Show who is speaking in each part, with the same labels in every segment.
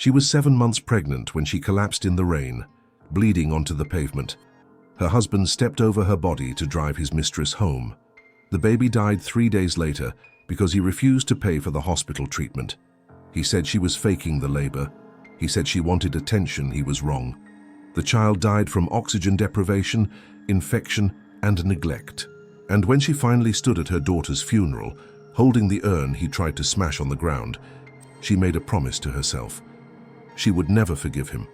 Speaker 1: She was 7 months pregnant when she collapsed in the rain, bleeding onto the pavement. Her husband stepped over her body to drive his mistress home. The baby died 3 days later because he refused to pay for the hospital treatment. He said she was faking the labor. He said she wanted attention. He was wrong. The child died from oxygen deprivation, infection, and neglect. And when she finally stood at her daughter's funeral, holding the urn he tried to smash on the ground, she made a promise to herself. She would never forgive him.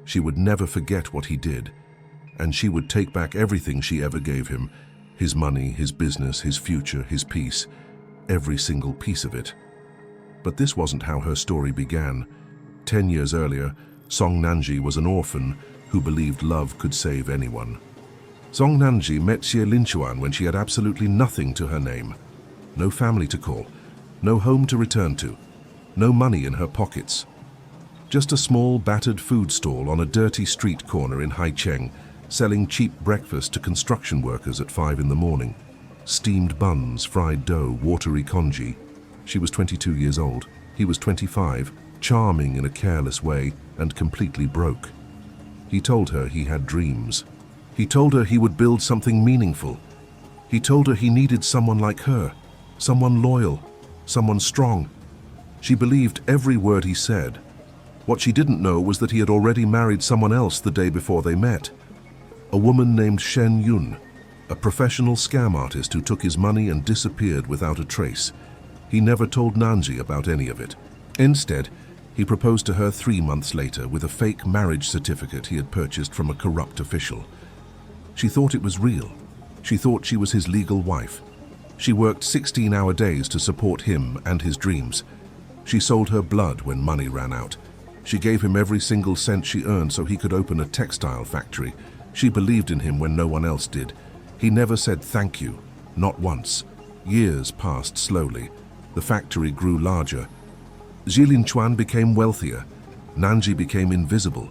Speaker 1: She would never forget what he did. And she would take back everything she ever gave him, his money, his business, his future, his peace, every single piece of it. But this wasn't how her story began. 10 years earlier, Song Nanji was an orphan who believed love could save anyone. Song Nanji met Xie Linchuan when she had absolutely nothing to her name. No family to call, no home to return to, no money in her pockets. Just a small, battered food stall on a dirty street corner in Haicheng, selling cheap breakfast to construction workers at 5 in the morning. Steamed buns, fried dough, watery congee. She was 22 years old. He was 25, charming in a careless way and completely broke. He told her he had dreams. He told her he would build something meaningful. He told her he needed someone like her, someone loyal, someone strong. She believed every word he said. What she didn't know was that he had already married someone else the day before they met. A woman named Shen Yun, a professional scam artist who took his money and disappeared without a trace. He never told Nanji about any of it. Instead, he proposed to her 3 months later with a fake marriage certificate he had purchased from a corrupt official. She thought it was real. She thought she was his legal wife. She worked 16-hour days to support him and his dreams. She sold her blood when money ran out. She gave him every single cent she earned so he could open a textile factory. She believed in him when no one else did. He never said thank you, not once. Years passed slowly. The factory grew larger. Xie Linchuan became wealthier. Nanji became invisible.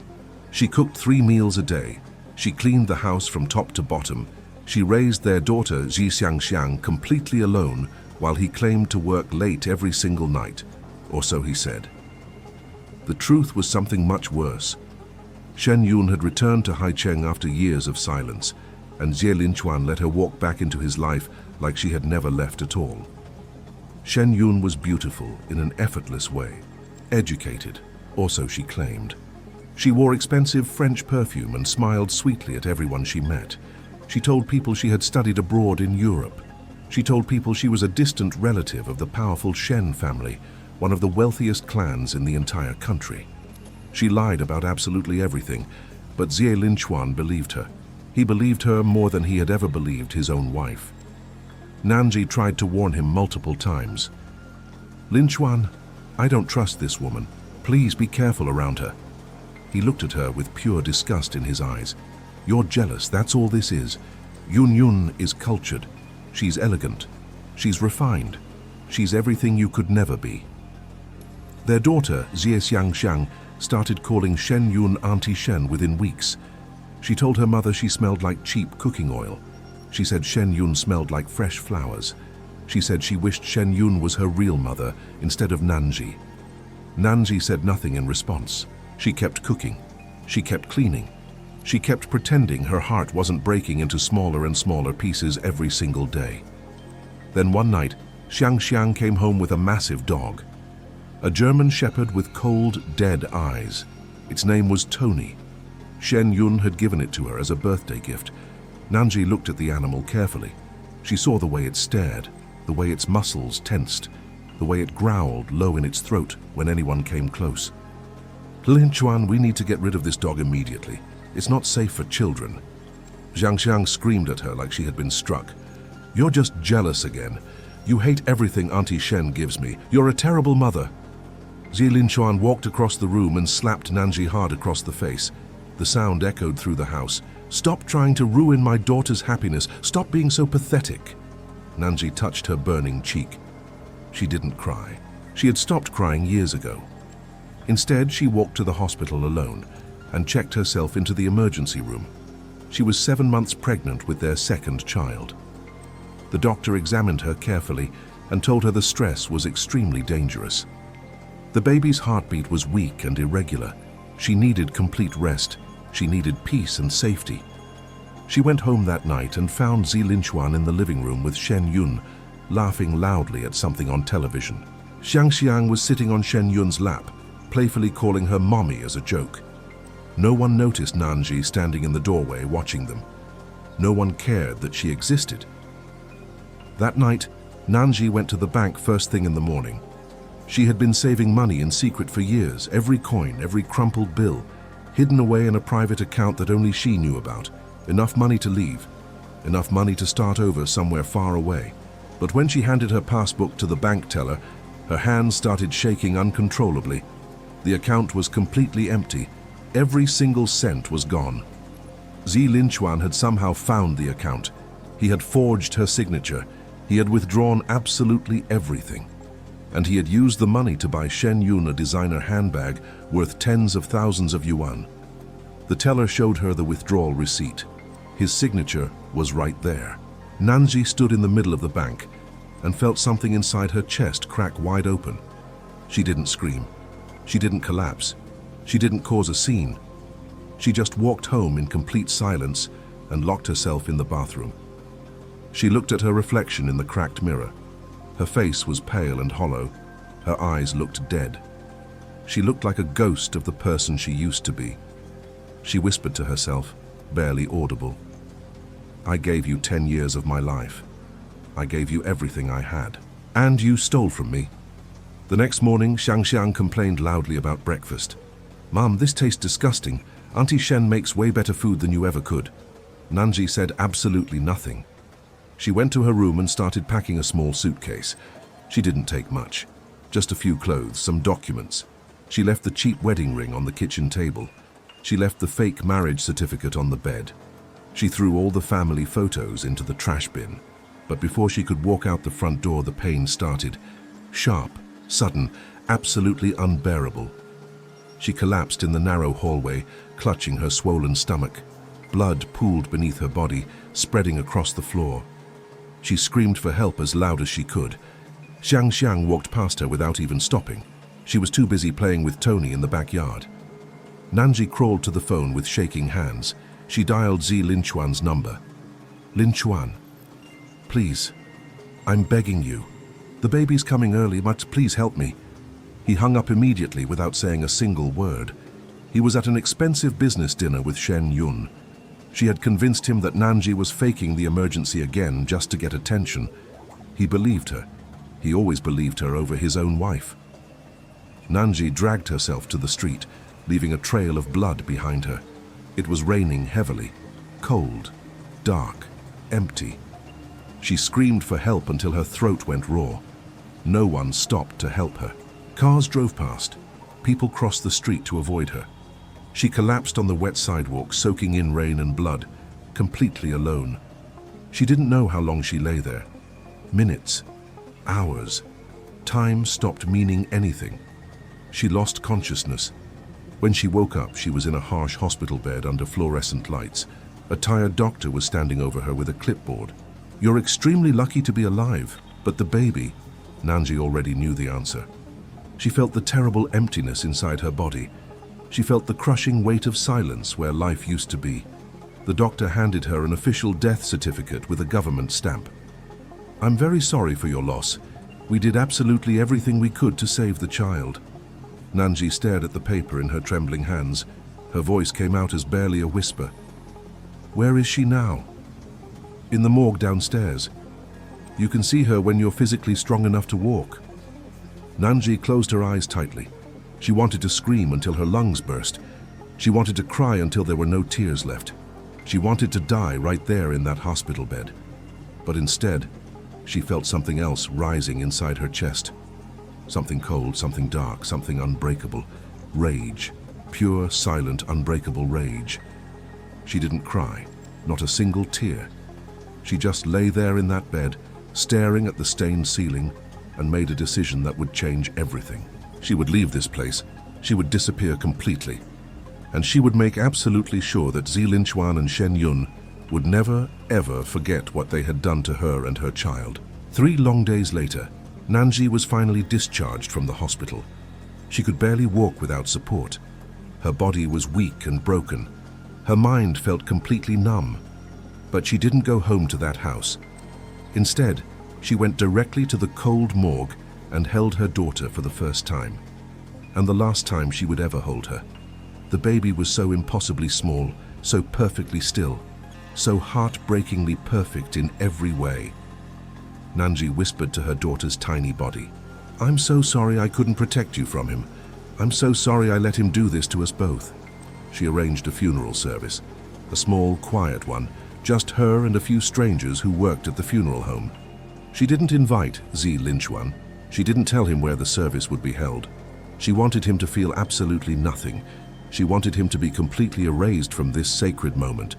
Speaker 1: She cooked 3 meals a day. She cleaned the house from top to bottom. She raised their daughter Xi Xiangxiang completely alone while he claimed to work late every single night, or so he said. The truth was something much worse. Shen Yun had returned to Haicheng after years of silence, and Xie Linchuan let her walk back into his life like she had never left at all. Shen Yun was beautiful in an effortless way, educated, or so she claimed. She wore expensive French perfume and smiled sweetly at everyone she met. She told people she had studied abroad in Europe. She told people she was a distant relative of the powerful Shen family, one of the wealthiest clans in the entire country. She lied about absolutely everything, but Xie Linchuan believed her. He believed her more than he had ever believed his own wife. Nanji tried to warn him multiple times. "Linchuan, I don't trust this woman. Please be careful around her." He looked at her with pure disgust in his eyes. "You're jealous, that's all this is. Yun is cultured. She's elegant. She's refined. She's everything you could never be." Their daughter, Xie Xiangxiang, started calling Shen Yun Auntie Shen within weeks. She told her mother she smelled like cheap cooking oil. She said Shen Yun smelled like fresh flowers. She said she wished Shen Yun was her real mother instead of Nanji. Nanji said nothing in response. She kept cooking. She kept cleaning. She kept pretending her heart wasn't breaking into smaller and smaller pieces every single day. Then one night, Xiangxiang came home with a massive dog. A German shepherd with cold, dead eyes. Its name was Tony. Shen Yun had given it to her as a birthday gift. Nanji looked at the animal carefully. She saw the way it stared, the way its muscles tensed, the way it growled low in its throat when anyone came close. "Linchuan, we need to get rid of this dog immediately. It's not safe for children." Xiangxiang screamed at her like she had been struck. "You're just jealous again. You hate everything Auntie Shen gives me. You're a terrible mother." Xie Linchuan walked across the room and slapped Nanji hard across the face. The sound echoed through the house. "Stop trying to ruin my daughter's happiness. Stop being so pathetic." Nanji touched her burning cheek. She didn't cry. She had stopped crying years ago. Instead, she walked to the hospital alone and checked herself into the emergency room. She was 7 months pregnant with their second child. The doctor examined her carefully and told her the stress was extremely dangerous. The baby's heartbeat was weak and irregular. She needed complete rest. She needed peace and safety. She went home that night and found Zi Linchuan in the living room with Shen Yun, laughing loudly at something on television. Xiang Xiang was sitting on Shen Yun's lap, playfully calling her mommy as a joke. No one noticed Nanji standing in the doorway watching them. No one cared that she existed. That night, Nanji went to the bank first thing in the morning. She had been saving money in secret for years, every coin, every crumpled bill, hidden away in a private account that only she knew about. Enough money to leave, enough money to start over somewhere far away. But when she handed her passbook to the bank teller, her hands started shaking uncontrollably. The account was completely empty. Every single cent was gone. Zi Linchuan had somehow found the account. He had forged her signature. He had withdrawn absolutely everything. And he had used the money to buy Shen Yun a designer handbag worth tens of thousands of yuan. The teller showed her the withdrawal receipt. His signature was right there. Nanji stood in the middle of the bank and felt something inside her chest crack wide open. She didn't scream. She didn't collapse. She didn't cause a scene. She just walked home in complete silence and locked herself in the bathroom. She looked at her reflection in the cracked mirror. Her face was pale and hollow. Her eyes looked dead. She looked like a ghost of the person she used to be. She whispered to herself, barely audible, "I gave you 10 years of my life. I gave you everything I had. And you stole from me." The next morning, Xiang Xiang complained loudly about breakfast. "Mom, this tastes disgusting. Auntie Shen makes way better food than you ever could." Nanji said absolutely nothing. She went to her room and started packing a small suitcase. She didn't take much. Just a few clothes, some documents. She left the cheap wedding ring on the kitchen table. She left the fake marriage certificate on the bed. She threw all the family photos into the trash bin. But before she could walk out the front door, the pain started. Sharp, sudden, absolutely unbearable. She collapsed in the narrow hallway, clutching her swollen stomach. Blood pooled beneath her body, spreading across the floor. She screamed for help as loud as she could. Xiang Xiang walked past her without even stopping. She was too busy playing with Tony in the backyard. Nanji crawled to the phone with shaking hands. She dialed Zi Linchuan's number. "Linchuan, please, I'm begging you. The baby's coming early, but please help me." He hung up immediately without saying a single word. He was at an expensive business dinner with Shen Yun. She had convinced him that Nanji was faking the emergency again just to get attention. He believed her. He always believed her over his own wife. Nanji dragged herself to the street, leaving a trail of blood behind her. It was raining heavily, cold, dark, empty. She screamed for help until her throat went raw. No one stopped to help her. Cars drove past. People crossed the street to avoid her. She collapsed on the wet sidewalk, soaking in rain and blood, completely alone. She didn't know how long she lay there. Minutes, hours. Time stopped meaning anything. She lost consciousness. When she woke up, she was in a harsh hospital bed under fluorescent lights. A tired doctor was standing over her with a clipboard. "You're extremely lucky to be alive, but the baby..." Nanji already knew the answer. She felt the terrible emptiness inside her body. She felt the crushing weight of silence where life used to be. The doctor handed her an official death certificate with a government stamp. "I'm very sorry for your loss. We did absolutely everything we could to save the child." Nanji stared at the paper in her trembling hands. Her voice came out as barely a whisper. "Where is she now?" "In the morgue downstairs. You can see her when you're physically strong enough to walk." Nanji closed her eyes tightly. She wanted to scream until her lungs burst. She wanted to cry until there were no tears left. She wanted to die right there in that hospital bed. But instead, she felt something else rising inside her chest. Something cold, something dark, something unbreakable. Rage. Pure, silent, unbreakable rage. She didn't cry, not a single tear. She just lay there in that bed, staring at the stained ceiling, and made a decision that would change everything. She would leave this place. She would disappear completely. And she would make absolutely sure that Zi Linchuan and Shen Yun would never, ever forget what they had done to her and her child. 3 long days later, Nanji was finally discharged from the hospital. She could barely walk without support. Her body was weak and broken. Her mind felt completely numb. But she didn't go home to that house. Instead, she went directly to the cold morgue and held her daughter for the first time. And the last time she would ever hold her. The baby was so impossibly small, so perfectly still, so heartbreakingly perfect in every way. Nanji whispered to her daughter's tiny body, "I'm so sorry I couldn't protect you from him. I'm so sorry I let him do this to us both." She arranged a funeral service, a small, quiet one, just her and a few strangers who worked at the funeral home. She didn't invite Zi Linchuan. She didn't tell him where the service would be held. She wanted him to feel absolutely nothing. She wanted him to be completely erased from this sacred moment.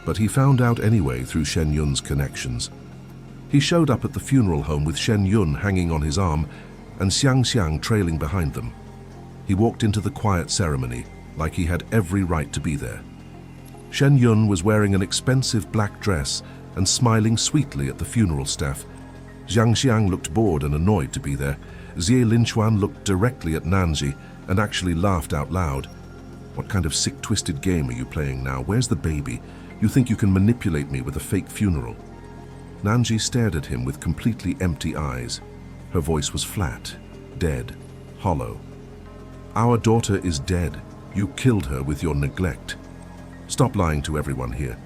Speaker 1: But he found out anyway through Shen Yun's connections. He showed up at the funeral home with Shen Yun hanging on his arm and Xiang Xiang trailing behind them. He walked into the quiet ceremony like he had every right to be there. Shen Yun was wearing an expensive black dress and smiling sweetly at the funeral staff. Xiang Xiang looked bored and annoyed to be there. Zi Linchuan looked directly at Nanji and actually laughed out loud. "What kind of sick, twisted game are you playing now? Where's the baby? You think you can manipulate me with a fake funeral?" Nanji stared at him with completely empty eyes. Her voice was flat, dead, hollow. "Our daughter is dead. You killed her with your neglect. Stop lying to everyone here.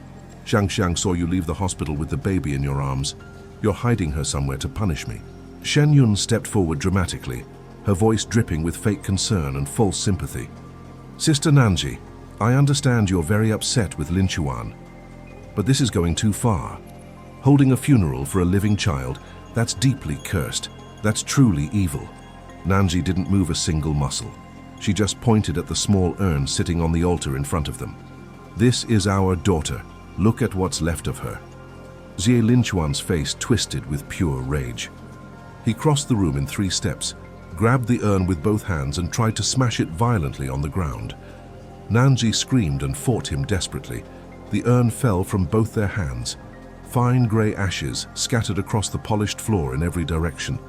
Speaker 1: Xiang Xiang saw you leave the hospital with the baby in your arms. You're hiding her somewhere to punish me." Shen Yun stepped forward dramatically, her voice dripping with fake concern and false sympathy. "Sister Nanji, I understand you're very upset with Lin Chuan, but this is going too far. Holding a funeral for a living child, that's deeply cursed. That's truly evil." Nanji didn't move a single muscle. She just pointed at the small urn sitting on the altar in front of them. "This is our daughter. Look at what's left of her." Zi Linchuan's face twisted with pure rage. He crossed the room in 3 steps, grabbed the urn with both hands and tried to smash it violently on the ground. Nanji screamed and fought him desperately. The urn fell from both their hands. Fine grey ashes scattered across the polished floor in every direction.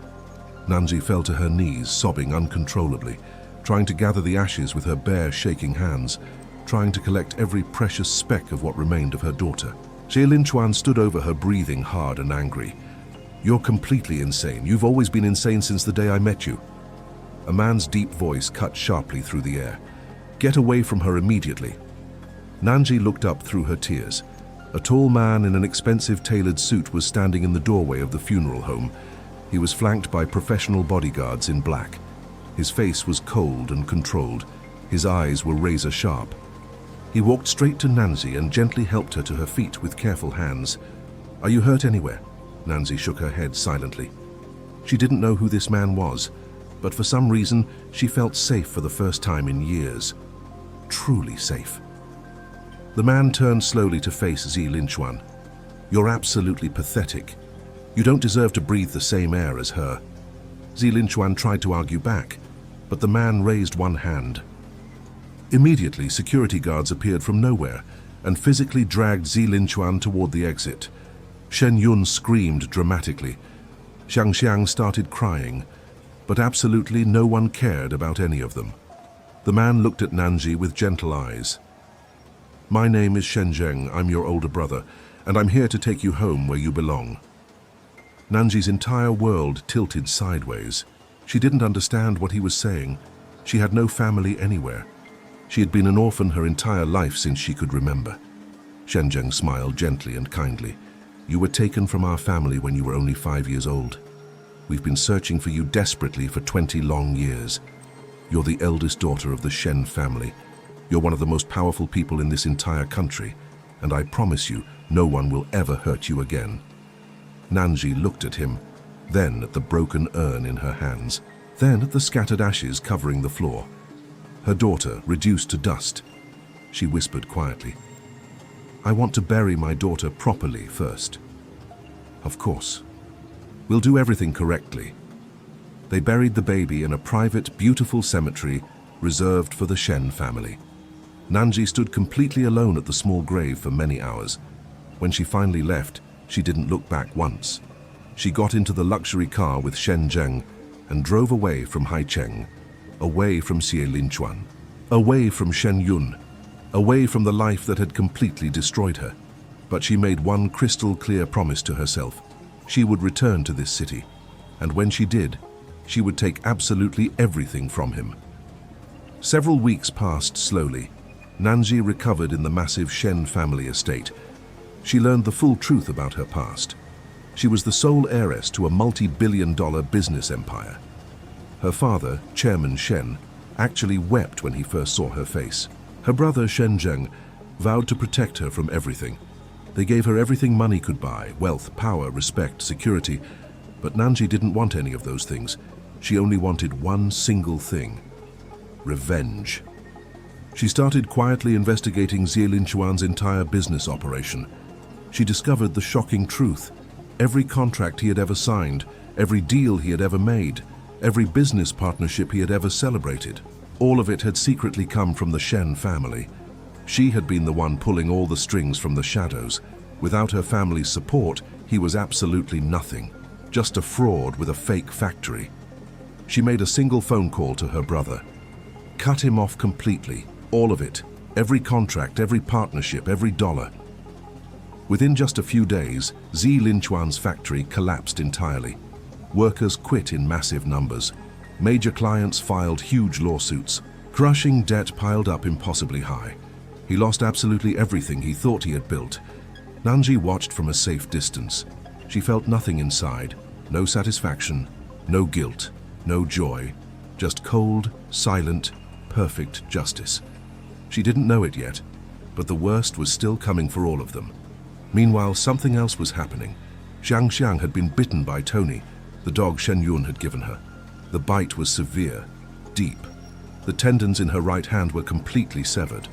Speaker 1: Nanji fell to her knees, sobbing uncontrollably, trying to gather the ashes with her bare, shaking hands, trying to collect every precious speck of what remained of her daughter. Zi Linchuan stood over her, breathing hard and angry. "You're completely insane. You've always been insane since the day I met you." A man's deep voice cut sharply through the air. "Get away from her immediately." Nanji looked up through her tears. A tall man in an expensive tailored suit was standing in the doorway of the funeral home. He was flanked by professional bodyguards in black. His face was cold and controlled. His eyes were razor sharp. He walked straight to Nanji and gently helped her to her feet with careful hands. "Are you hurt anywhere?" Nanji shook her head silently. She didn't know who this man was, but for some reason she felt safe for the first time in years. Truly safe. The man turned slowly to face Zi Linchuan. "You're absolutely pathetic. You don't deserve to breathe the same air as her." Zi Linchuan tried to argue back, but the man raised one hand. Immediately, security guards appeared from nowhere and physically dragged Zi Linchuan toward the exit. Shen Yun screamed dramatically. Xiang Xiang started crying, but absolutely no one cared about any of them. The man looked at Nanji with gentle eyes. "My name is Shen Zheng. I'm your older brother, and I'm here to take you home where you belong." Nanji's entire world tilted sideways. She didn't understand what he was saying. She had no family anywhere. She had been an orphan her entire life since she could remember. Shen Zheng smiled gently and kindly. "You were taken from our family when you were only 5 years old. We've been searching for you desperately for 20 long years. You're the eldest daughter of the Shen family. You're one of the most powerful people in this entire country, and I promise you, no one will ever hurt you again." Nanji looked at him, then at the broken urn in her hands, then at the scattered ashes covering the floor. Her daughter reduced to dust. She whispered quietly, "I want to bury my daughter properly first." "Of course. We'll do everything correctly." They buried the baby in a private, beautiful cemetery reserved for the Shen family. Nanji stood completely alone at the small grave for many hours. When she finally left, she didn't look back once. She got into the luxury car with Shen Zheng and drove away from Haicheng. away from Xie Linchuan, away from Shen Yun, away from the life that had completely destroyed her. But she made one crystal-clear promise to herself. She would return to this city, and when she did, she would take absolutely everything from him. Several weeks passed slowly. Nanji recovered in the massive Shen family estate. She learned the full truth about her past. She was the sole heiress to a multi-billion-dollar business empire. Her father, Chairman Shen, actually wept when he first saw her face. Her brother Shen Zheng vowed to protect her from everything. They gave her everything money could buy: wealth, power, respect, security. But Nanji didn't want any of those things. She only wanted one single thing: revenge. She started quietly investigating Xie Linchuan's entire business operation. She discovered the shocking truth. Every contract he had ever signed, every deal he had ever made, every business partnership he had ever celebrated, all of it had secretly come from the Shen family. She had been the one pulling all the strings from the shadows. Without her family's support, he was absolutely nothing, just a fraud with a fake factory. She made a single phone call to her brother. Cut him off completely, all of it, every contract, every partnership, every dollar. Within just a few days, Xie Linchuan's factory collapsed entirely. Workers quit in massive numbers. Major clients filed huge lawsuits. Crushing debt piled up impossibly high. He lost absolutely everything he thought he had built. Nanji watched from a safe distance. She felt nothing inside. No satisfaction, no guilt, no joy. Just cold, silent, perfect justice. She didn't know it yet, but the worst was still coming for all of them. Meanwhile, something else was happening. Xiang Xiang had been bitten by Tony, the dog Shen Yun had given her. The bite was severe, deep. The tendons in her right hand were completely severed.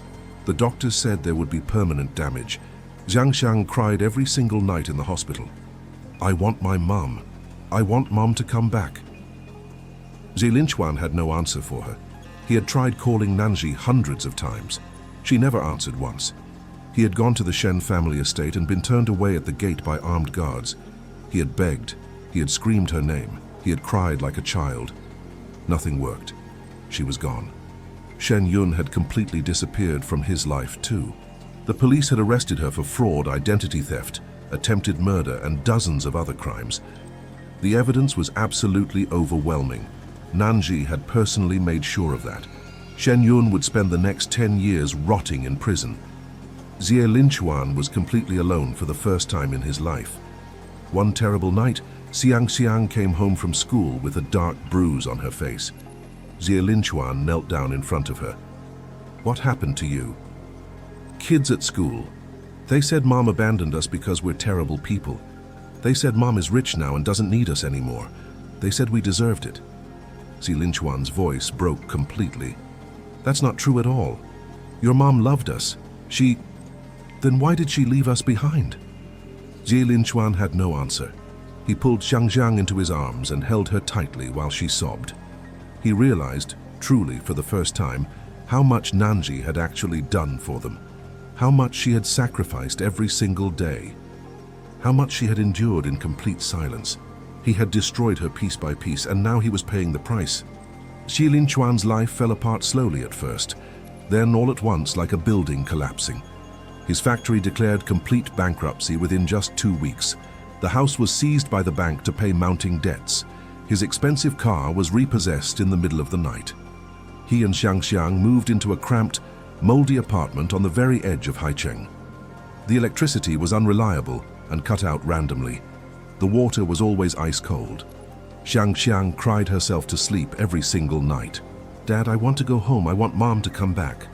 Speaker 1: The doctors said there would be permanent damage. Xiang Xiang cried every single night in the hospital. "I want my mom. I want mom to come back." Xie Linchuan had no answer for her. He had tried calling Nanji hundreds of times. She never answered once. He had gone to the Shen family estate and been turned away at the gate by armed guards. He had begged. He had screamed her name. He had cried like a child. Nothing worked. She was gone. Shen Yun had completely disappeared from his life too. The police had arrested her for fraud, identity theft, attempted murder, and dozens of other crimes. The evidence was absolutely overwhelming. Nanji had personally made sure of that. Shen Yun would spend the next 10 years rotting in prison. Xie Linchuan was completely alone for the first time in his life. One terrible night, Xiang Xiang came home from school with a dark bruise on her face. Xie Linchuan knelt down in front of her. "What happened to you?" "Kids at school. They said Mom abandoned us because we're terrible people. They said Mom is rich now and doesn't need us anymore. They said we deserved it." Xie Linchuan's voice broke completely. "That's not true at all. Your mom loved us. Then why did she leave us behind?" Xie Linchuan had no answer. He pulled Xiang Xiang into his arms and held her tightly while she sobbed. He realized, truly for the first time, how much Nanji had actually done for them. How much she had sacrificed every single day. How much she had endured in complete silence. He had destroyed her piece by piece, and now he was paying the price. Xie Linchuan's life fell apart slowly at first, then all at once like a building collapsing. His factory declared complete bankruptcy within just 2 weeks. The house was seized by the bank to pay mounting debts. His expensive car was repossessed in the middle of the night. He and Xiang Xiang moved into a cramped, moldy apartment on the very edge of Haicheng. The electricity was unreliable and cut out randomly. The water was always ice cold. Xiang Xiang cried herself to sleep every single night. "Dad, I want to go home. I want Mom to come back."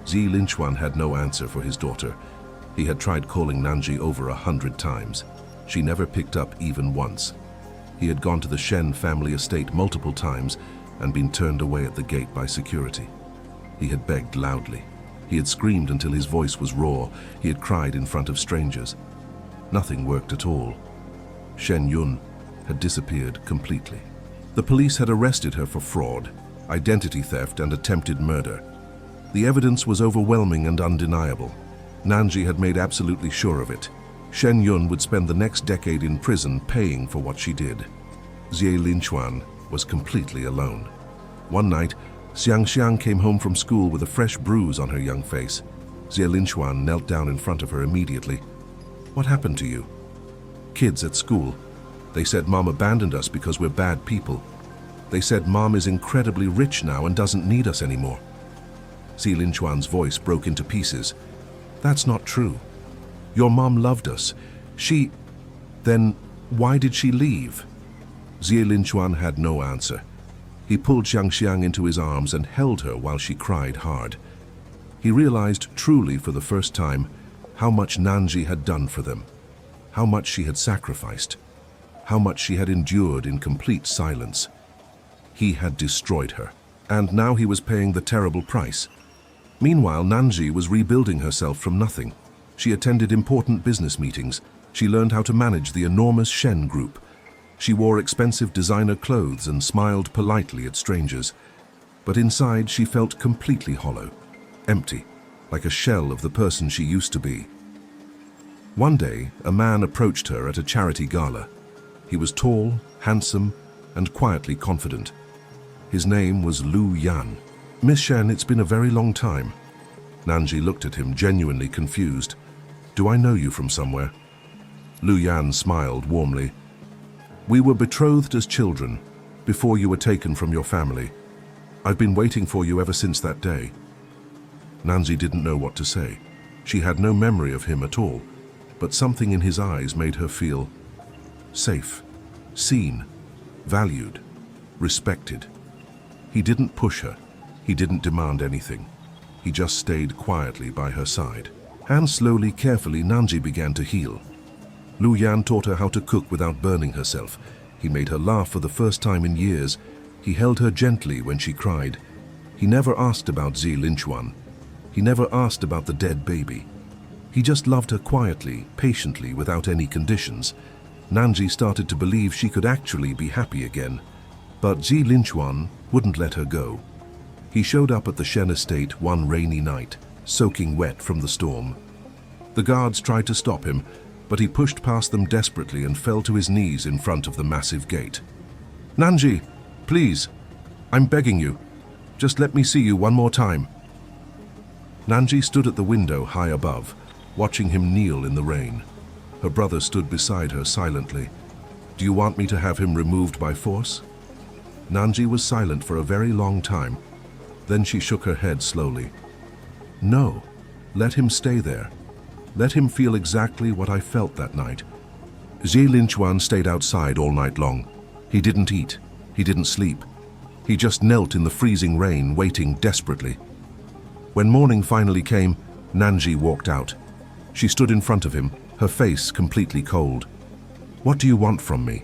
Speaker 1: Xie Linchuan had no answer for his daughter. He had tried calling Nanji over 100 times. She never picked up even once. He had gone to the Shen family estate multiple times and been turned away at the gate by security. He had begged loudly. He had screamed until his voice was raw. He had cried in front of strangers. Nothing worked at all. Shen Yun had disappeared completely. The police had arrested her for fraud, identity theft, and attempted murder. The evidence was overwhelming and undeniable. Nanji had made absolutely sure of it. Shen Yun would spend the next decade in prison paying for what she did. Xie Linchuan was completely alone. One night, Xiang came home from school with a fresh bruise on her young face. Jie Linchuan knelt down in front of her immediately. "What happened to you?" "Kids at school. They said Mom abandoned us because we're bad people. They said Mom is incredibly rich now and doesn't need us anymore." Jie Linchuan's voice broke into pieces. "That's not true. Your mom loved us. Then why did she leave?" Jie Linchuan had no answer. He pulled Xiang into his arms and held her while she cried hard. He realized truly for the first time how much Nanji had done for them, how much she had sacrificed, how much she had endured in complete silence. He had destroyed her, and now he was paying the terrible price. Meanwhile, Nanji was rebuilding herself from nothing. She attended important business meetings. She learned how to manage the enormous Shen group. She wore expensive designer clothes and smiled politely at strangers. But inside she felt completely hollow, empty, like a shell of the person she used to be. One day, a man approached her at a charity gala. He was tall, handsome, and quietly confident. His name was Lu Yan. "Miss Shen, it's been a very long time." Nanji looked at him, genuinely confused. "Do I know you from somewhere?" Lu Yan smiled warmly. "We were betrothed as children, before you were taken from your family. I've been waiting for you ever since that day." Nanji didn't know what to say. She had no memory of him at all, but something in his eyes made her feel safe, seen, valued, respected. He didn't push her. He didn't demand anything. He just stayed quietly by her side. And slowly, carefully, Nanji began to heal. Lu Yan taught her how to cook without burning herself. He made her laugh for the first time in years. He held her gently when she cried. He never asked about Jie Linchuan. He never asked about the dead baby. He just loved her quietly, patiently, without any conditions. Nanji started to believe she could actually be happy again. But Jie Linchuan wouldn't let her go. He showed up at the Shen estate one rainy night, soaking wet from the storm. The guards tried to stop him, but he pushed past them desperately and fell to his knees in front of the massive gate. "Nanji, please, I'm begging you. Just let me see you one more time." Nanji stood at the window high above, watching him kneel in the rain. Her brother stood beside her silently. "Do you want me to have him removed by force?" Nanji was silent for a very long time. Then she shook her head slowly. "No, let him stay there. Let him feel exactly what I felt that night." Jie Linchuan stayed outside all night long. He didn't eat. He didn't sleep. He just knelt in the freezing rain, waiting desperately. When morning finally came, Nanji walked out. She stood in front of him, her face completely cold. "What do you want from me?"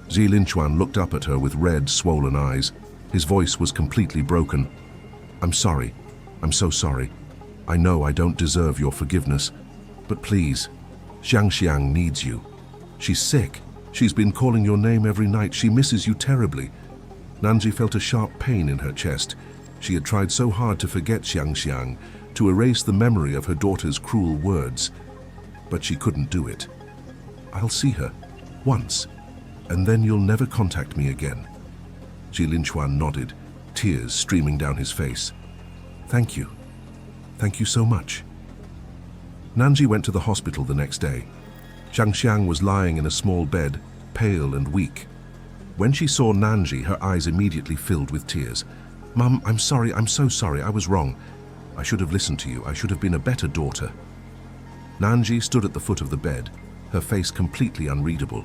Speaker 1: Jie Linchuan looked up at her with red, swollen eyes. His voice was completely broken. "I'm sorry. I'm so sorry. I know I don't deserve your forgiveness. But please, Xiang needs you. She's sick. She's been calling your name every night. She misses you terribly." Nanji felt a sharp pain in her chest. She had tried so hard to forget Xiang, to erase the memory of her daughter's cruel words. But she couldn't do it. "I'll see her, once, and then you'll never contact me again." Jie Linchuan nodded, tears streaming down his face. "Thank you. Thank you so much." Nanji went to the hospital the next day. Xiang was lying in a small bed, pale and weak. When she saw Nanji, her eyes immediately filled with tears. "Mum, I'm sorry, I'm so sorry, I was wrong. I should have listened to you, I should have been a better daughter." Nanji stood at the foot of the bed, her face completely unreadable.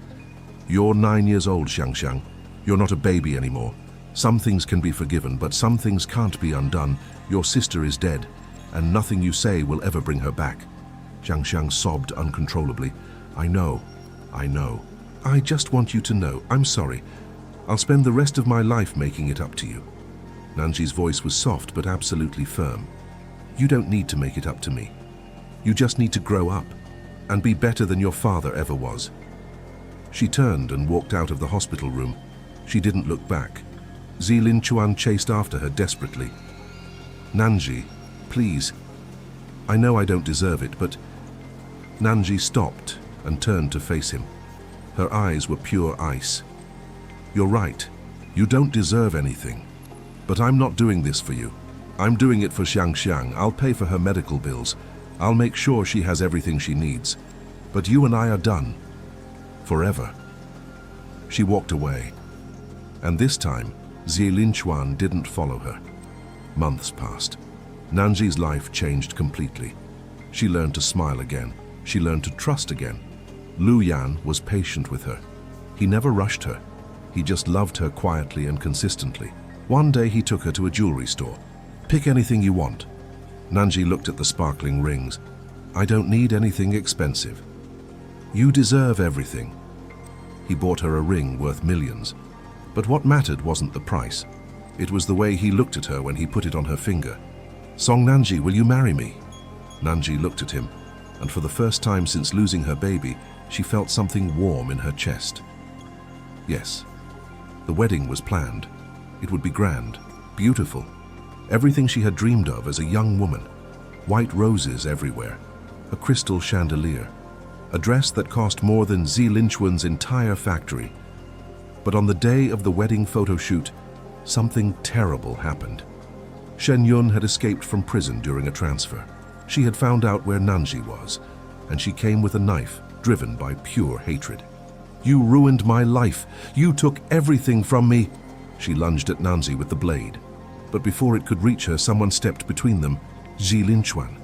Speaker 1: "You're 9 years old, Xiang. You're not a baby anymore. Some things can be forgiven, but some things can't be undone. Your sister is dead, and nothing you say will ever bring her back." Xiang sobbed uncontrollably. I know. I just want you to know, I'm sorry. I'll spend the rest of my life making it up to you." Nanji's voice was soft but absolutely firm. "You don't need to make it up to me. You just need to grow up and be better than your father ever was." She turned and walked out of the hospital room. She didn't look back. Jie Linchuan chased after her desperately. "Nanji, please. I know I don't deserve it, but..." Nanji stopped and turned to face him. Her eyes were pure ice. "You're right. You don't deserve anything. But I'm not doing this for you. I'm doing it for Xiang. I'll pay for her medical bills. I'll make sure she has everything she needs. But you and I are done. Forever." She walked away. And this time, Linchuan didn't follow her. Months passed. Nanji's life changed completely. She learned to smile again. She learned to trust again. Lu Yan was patient with her. He never rushed her. He just loved her quietly and consistently. One day he took her to a jewelry store. "Pick anything you want." Nanji looked at the sparkling rings. "I don't need anything expensive." "You deserve everything." He bought her a ring worth millions. But what mattered wasn't the price. It was the way he looked at her when he put it on her finger. "Song Nanji, will you marry me?" Nanji looked at him, and for the first time since losing her baby, she felt something warm in her chest. Yes, the wedding was planned. It would be grand, beautiful, everything she had dreamed of as a young woman. White roses everywhere, a crystal chandelier, a dress that cost more than Linchuan's entire factory. But on the day of the wedding photo shoot, something terrible happened. Shen Yun had escaped from prison during a transfer. She had found out where Nanji was, and she came with a knife, driven by pure hatred. "You ruined my life! You took everything from me!" She lunged at Nanji with the blade. But before it could reach her, someone stepped between them, Linchuan.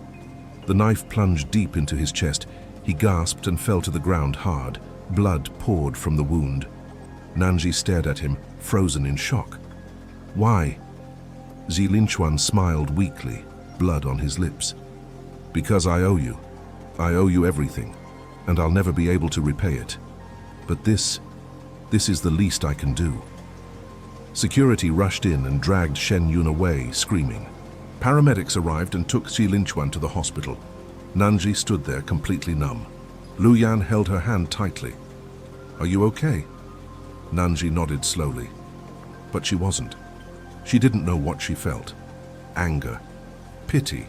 Speaker 1: The knife plunged deep into his chest. He gasped and fell to the ground hard. Blood poured from the wound. Nanji stared at him, frozen in shock. "Why?" Linchuan smiled weakly, blood on his lips. "Because I owe you. I owe you everything, and I'll never be able to repay it. But this is the least I can do." Security rushed in and dragged Shen Yun away, screaming. Paramedics arrived and took Linchuan to the hospital. Nanji stood there completely numb. Lu Yan held her hand tightly. "Are you okay?" Nanji nodded slowly. But she wasn't. She didn't know what she felt. Anger. Pity.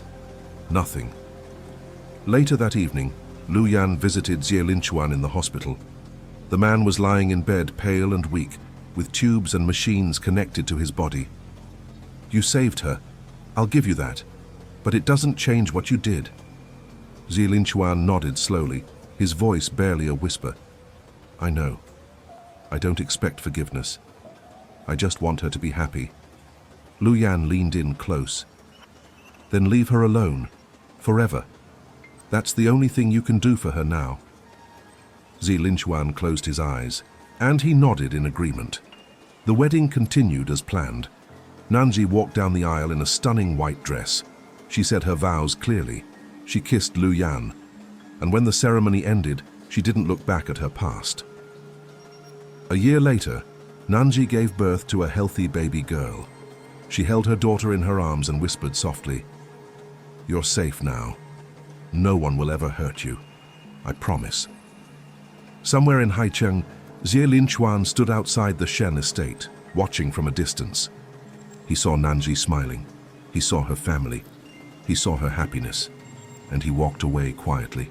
Speaker 1: Nothing. Later that evening, Lu Yan visited Linchuan in the hospital. The man was lying in bed, pale and weak, with tubes and machines connected to his body. "You saved her. I'll give you that. But it doesn't change what you did." Linchuan nodded slowly, his voice barely a whisper. "I know. I don't expect forgiveness. I just want her to be happy." Lu Yan leaned in close. "Then leave her alone. Forever. That's the only thing you can do for her now." Linchuan closed his eyes, and he nodded in agreement. The wedding continued as planned. Nanji walked down the aisle in a stunning white dress. She said her vows clearly. She kissed Lu Yan, and when the ceremony ended, she didn't look back at her past. A year later, Nanji gave birth to a healthy baby girl. She held her daughter in her arms and whispered softly, "You're safe now. No one will ever hurt you. I promise." Somewhere in Haicheng, Linchuan stood outside the Shen estate, watching from a distance. He saw Nanji smiling. He saw her family. He saw her happiness. And he walked away quietly.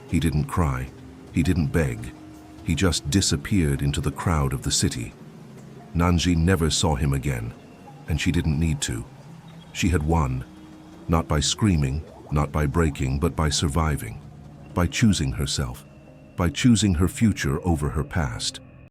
Speaker 1: He didn't cry. He didn't beg. He just disappeared into the crowd of the city. Nanji never saw him again, and she didn't need to. She had won, not by screaming, not by breaking, but by surviving, by choosing herself, by choosing her future over her past.